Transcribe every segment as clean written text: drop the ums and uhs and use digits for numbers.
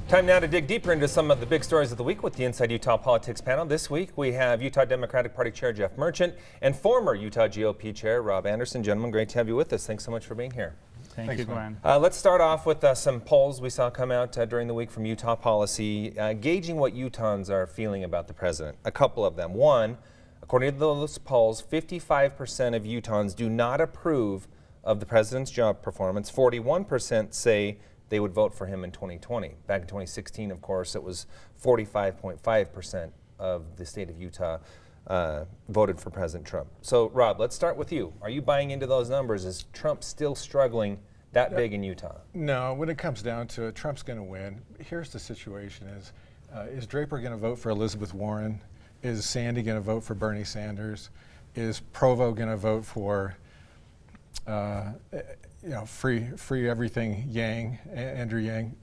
Time now to dig deeper into some of the big stories of the week with the Inside Utah Politics panel. This week we have Utah Democratic Party Chair Jeff Merchant and former Utah GOP Chair Rob Anderson. Gentlemen, great to have you with us. Thanks so much for being here. Thanks, Glenn. Let's start off with some polls we saw come out during the week from Utah Policy, gauging what Utahns are feeling about the president. A couple of them. One, according to those polls, 55% of Utahns do not approve of the president's job performance. 41% say they would vote for him in 2020. Back in 2016, of course, it was 45.5% of the state of Utah voted for President Trump. So, Rob, let's start with you. Are you buying into those numbers? Is Trump still struggling that big in Utah? No, when it comes down to it, Trump's going to win. Here's the situation is Draper going to vote for Elizabeth Warren? Is Sandy going to vote for Bernie Sanders? Is Provo going to vote for free everything Yang, Andrew Yang?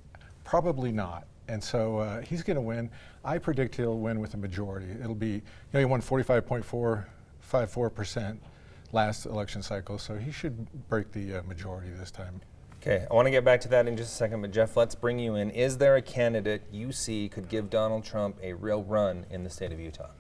Probably not. And so he's going to win. I predict he'll win with a majority. It'll be, he won 45.454% last election cycle, so he should break the majority this time. Okay, I want to get back to that in just a second, but Jeff, let's bring you in. Is there a candidate you see could give Donald Trump a real run in the state of Utah?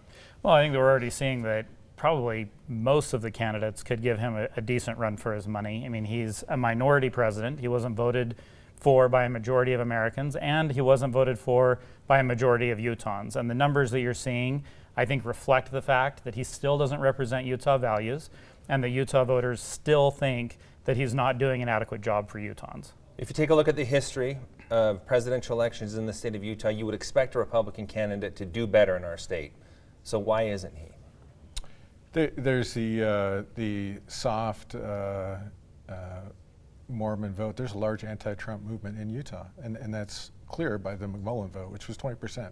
Well, I think we're already seeing that probably most of the candidates could give him a decent run for his money. I mean, he's a minority president. He wasn't voted for by a majority of Americans, and he wasn't voted for by a majority of Utahns. And the numbers that you're seeing, I think, reflect the fact that he still doesn't represent Utah values, and the Utah voters still think that he's not doing an adequate job for Utahns. If you take a look at the history of presidential elections in the state of Utah, you would expect a Republican candidate to do better in our state. So why isn't he? There's the soft Mormon vote. There's a large anti-Trump movement in Utah, and that's clear by the McMullen vote, which was 20%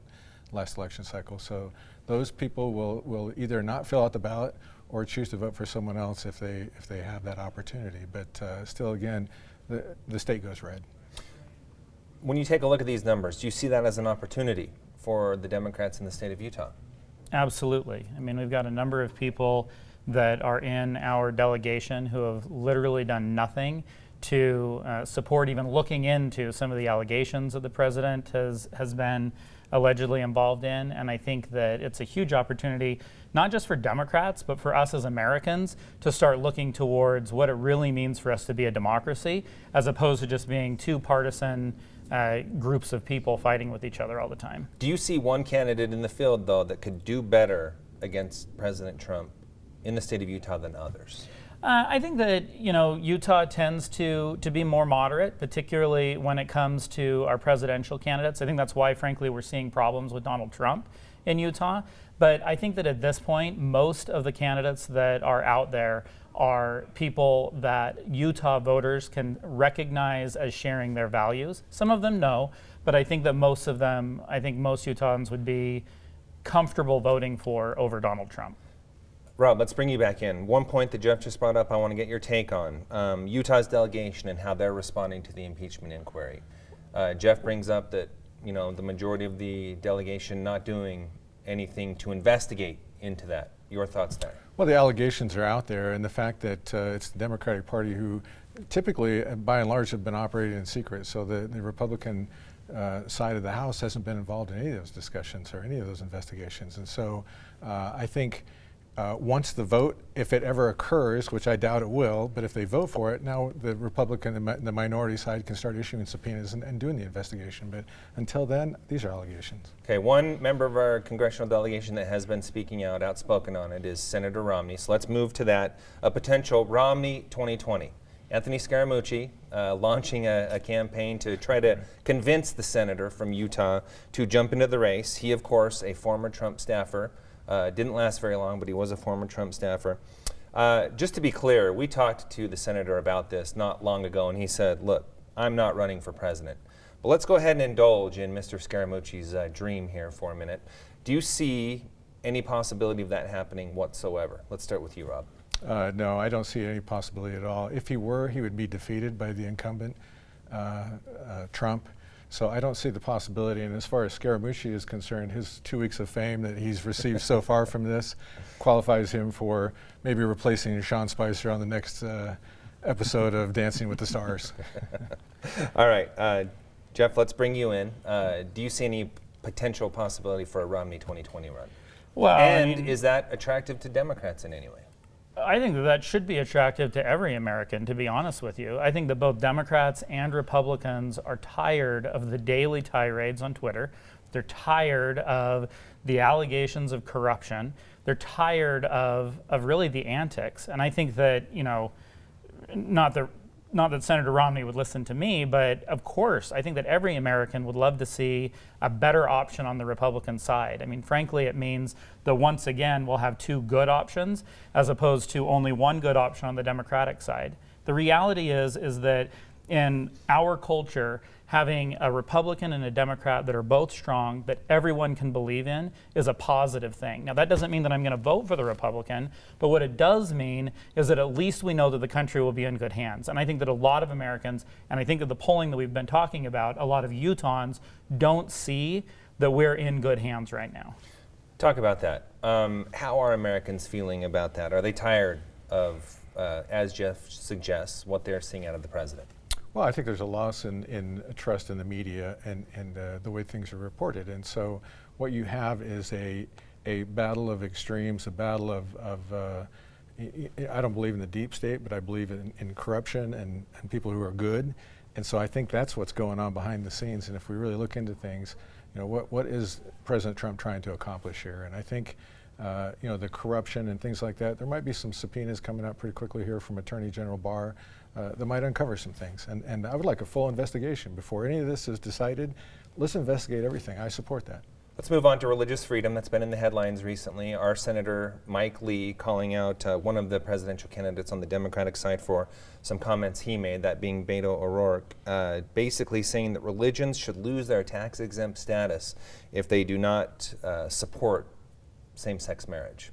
last election cycle. So those people will either not fill out the ballot or choose to vote for someone else if they have that opportunity. But still, again, the state goes red. When you take a look at these numbers, do you see that as an opportunity for the Democrats in the state of Utah? Absolutely. I mean, we've got a number of people that are in our delegation who have literally done nothing to support even looking into some of the allegations that the president has been allegedly involved in. And I think that it's a huge opportunity, not just for Democrats, but for us as Americans to start looking towards what it really means for us to be a democracy, as opposed to just being two partisan groups of people fighting with each other all the time. Do you see one candidate in the field, though, that could do better against President Trump in the state of Utah than others? I think that Utah tends to be more moderate, particularly when it comes to our presidential candidates. I think that's why, frankly, we're seeing problems with Donald Trump in Utah. But I think that at this point, most of the candidates that are out there are people that Utah voters can recognize as sharing their values. Some of them no, but I think that most of them, I think most Utahns would be comfortable voting for over Donald Trump. Rob, let's bring you back in. One point that Jeff just brought up, I want to get your take on. Utah's delegation and how they're responding to the impeachment inquiry. Jeff brings up that, the majority of the delegation not doing anything to investigate into that. Your thoughts there? Well, the allegations are out there, and the fact that it's the Democratic Party who typically, by and large, have been operating in secret. So the Republican side of the House hasn't been involved in any of those discussions or any of those investigations. And so I think once the vote, if it ever occurs, which I doubt it will, but if they vote for it, now the Republican and the minority side can start issuing subpoenas and doing the investigation. But until then, these are allegations. Okay, one member of our congressional delegation that has been speaking out, outspoken on it, is Senator Romney. So let's move to that. A potential Romney 2020. Anthony Scaramucci launching a campaign to try to convince the senator from Utah to jump into the race. He, of course, a former Trump staffer. Didn't last very long, but he was a former Trump staffer. Just to be clear, we talked to the senator about this not long ago, and he said, look, I'm not running for president. But let's go ahead and indulge in Mr. Scaramucci's dream here for a minute. Do you see any possibility of that happening whatsoever? Let's start with you, Rob. No, I don't see any possibility at all. If he were, he would be defeated by the incumbent, Trump. So I don't see the possibility. And as far as Scaramucci is concerned, his 2 weeks of fame that he's received so far from this qualifies him for maybe replacing Sean Spicer on the next episode of Dancing with the Stars. All right. Jeff, let's bring you in. Do you see any potential possibility for a Romney 2020 run? Well, And is that attractive to Democrats in any way? I think that should be attractive to every American, to be honest with you. I think that both Democrats and Republicans are tired of the daily tirades on Twitter. They're tired of the allegations of corruption. They're tired of really the antics. And I think that, you know, not that Senator Romney would listen to me, but of course, I think that every American would love to see a better option on the Republican side. I mean, frankly, it means that once again, we'll have two good options as opposed to only one good option on the Democratic side. The reality is that in our culture, having a Republican and a Democrat that are both strong, that everyone can believe in, is a positive thing. Now, that doesn't mean that I'm going to vote for the Republican, but what it does mean is that at least we know that the country will be in good hands. And I think that a lot of Americans, and I think that the polling that we've been talking about, a lot of Utahns don't see that we're in good hands right now. Talk about that. How are Americans feeling about that? Are they tired of, as Jeff suggests, what they're seeing out of the president? Well, I think there's a loss in trust in the media and the way things are reported. And so what you have is a battle of extremes, a battle of I don't believe in the deep state, but I believe in corruption and people who are good. And so I think that's what's going on behind the scenes. And if we really look into things, you know, what is President Trump trying to accomplish here? And I think you know, the corruption and things like that, there might be some subpoenas coming out pretty quickly here from Attorney General Barr that might uncover some things. And I would like a full investigation before any of this is decided. Let's investigate everything. I support that. Let's move on to religious freedom. That's been in the headlines recently. Our Senator Mike Lee calling out one of the presidential candidates on the Democratic side for some comments he made, that being Beto O'Rourke, basically saying that religions should lose their tax-exempt status if they do not support same-sex marriage.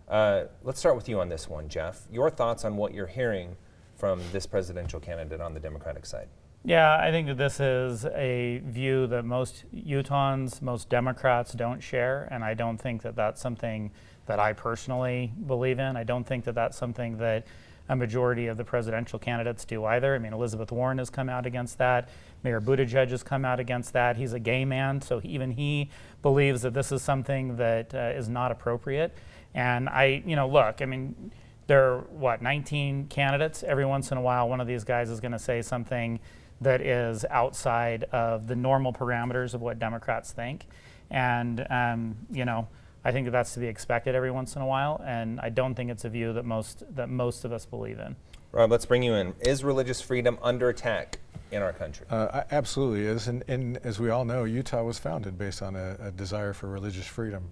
Let's start with you on this one, Jeff. Your thoughts on what you're hearing from this presidential candidate on the Democratic side? Yeah, I think that this is a view that most Utahns, most Democrats don't share, and I don't think that that's something that I personally believe in. I don't think that that's something that a majority of the presidential candidates do either. I mean, Elizabeth Warren has come out against that. Mayor Buttigieg has come out against that. He's a gay man, so even he believes that this is something that is not appropriate. And look, I mean, there are, 19 candidates? Every once in a while, one of these guys is going to say something that is outside of the normal parameters of what Democrats think. And, I think that that's to be expected every once in a while, and I don't think it's a view that most of us believe in. Rob, let's bring you in. Is religious freedom under attack in our country? Absolutely is, and as we all know, Utah was founded based on a desire for religious freedom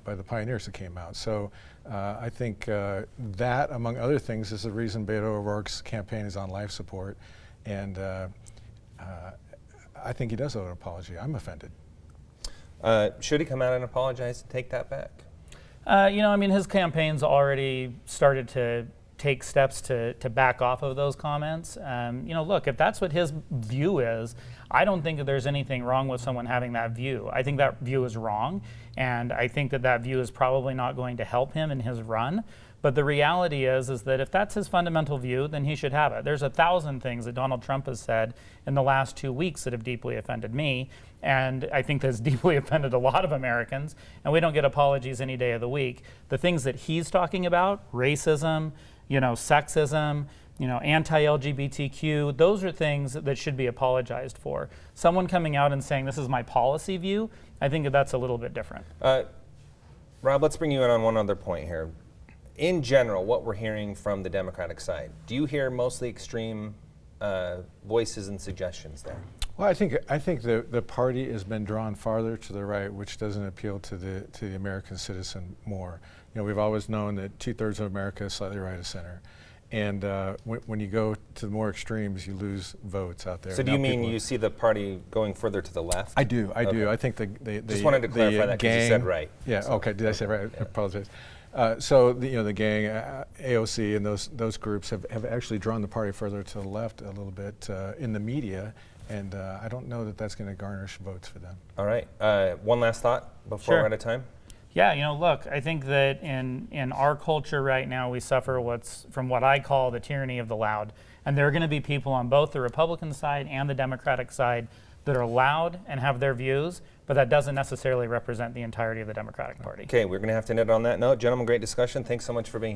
by the pioneers that came out. So I think that, among other things, is the reason Beto O'Rourke's campaign is on life support, and I think he does owe an apology. I'm offended. Should he come out and apologize and take that back? His campaign's already started to take steps to back off of those comments. Look, if that's what his view is, I don't think that there's anything wrong with someone having that view. I think that view is wrong, and I think that view is probably not going to help him in his run. But the reality is that if that's his fundamental view, then he should have it. There's 1,000 things that Donald Trump has said in the last 2 weeks that have deeply offended me, and I think that's deeply offended a lot of Americans, and we don't get apologies any day of the week. The things that he's talking about, racism, sexism, anti-LGBTQ, those are things that should be apologized for. Someone coming out and saying this is my policy view, I think that's a little bit different. Rob, let's bring you in on one other point here. In general, what we're hearing from the Democratic side, do you hear mostly extreme voices and suggestions there? Well, I think the party has been drawn farther to the right, which doesn't appeal to the American citizen more. We've always known that 2/3 of America is slightly right of center, and when you go to the more extremes, you lose votes out there. So do you mean you see the party going further to the left? I do. Okay. I think the just wanted to clarify that because you said right. Yeah. So, okay. Did I say right? I apologize. So the gang, AOC, and those groups have actually drawn the party further to the left a little bit in the media, and I don't know that that's going to garnish votes for them. All right. One last thought before we're out of time. Yeah, look, I think that in our culture right now, we suffer from what I call the tyranny of the loud. And there are going to be people on both the Republican side and the Democratic side that are loud and have their views, but that doesn't necessarily represent the entirety of the Democratic Party. Okay, we're going to have to end it on that note. Gentlemen, great discussion. Thanks so much for being here.